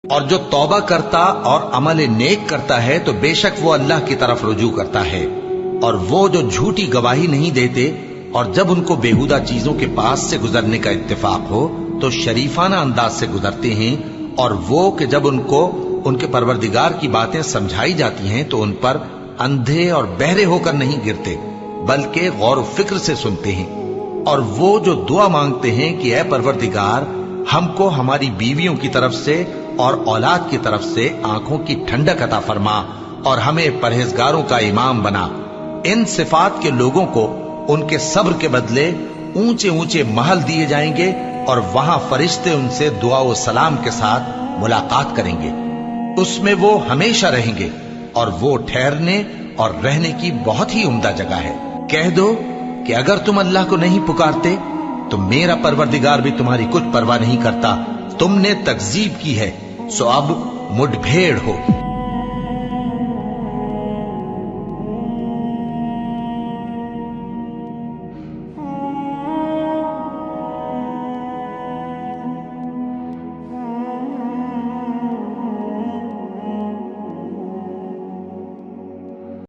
اور جو توبہ کرتا اور عمل نیک کرتا ہے تو بے شک وہ اللہ کی طرف رجوع کرتا ہے، اور وہ جو جھوٹی گواہی نہیں دیتے اور جب ان کو بیہودہ چیزوں کے پاس سے گزرنے کا اتفاق ہو تو شریفانہ انداز سے گزرتے ہیں، اور وہ کہ جب ان کو ان کے پروردگار کی باتیں سمجھائی جاتی ہیں تو ان پر اندھے اور بہرے ہو کر نہیں گرتے بلکہ غور و فکر سے سنتے ہیں، اور وہ جو دعا مانگتے ہیں کہ اے پروردگار ہم کو ہماری بیویوں کی طرف سے اور اولاد کی طرف سے آنکھوں کی ٹھنڈک عطا فرما اور ہمیں پرہیزگاروں کا امام بنا، ان صفات کے لوگوں کو ان کے صبر کے بدلے اونچے اونچے محل دیے جائیں گے، اور وہاں فرشتے ان سے دعا و سلام کے ساتھ ملاقات کریں گے، اس میں وہ ہمیشہ رہیں گے، اور وہ ٹھہرنے اور رہنے کی بہت ہی عمدہ جگہ ہے۔ کہہ دو کہ اگر تم اللہ کو نہیں پکارتے تو میرا پروردگار بھی تمہاری کچھ پرواہ نہیں کرتا، تم نے تکذیب کی ہے سو اب مڈ بھیڑ ہوگی۔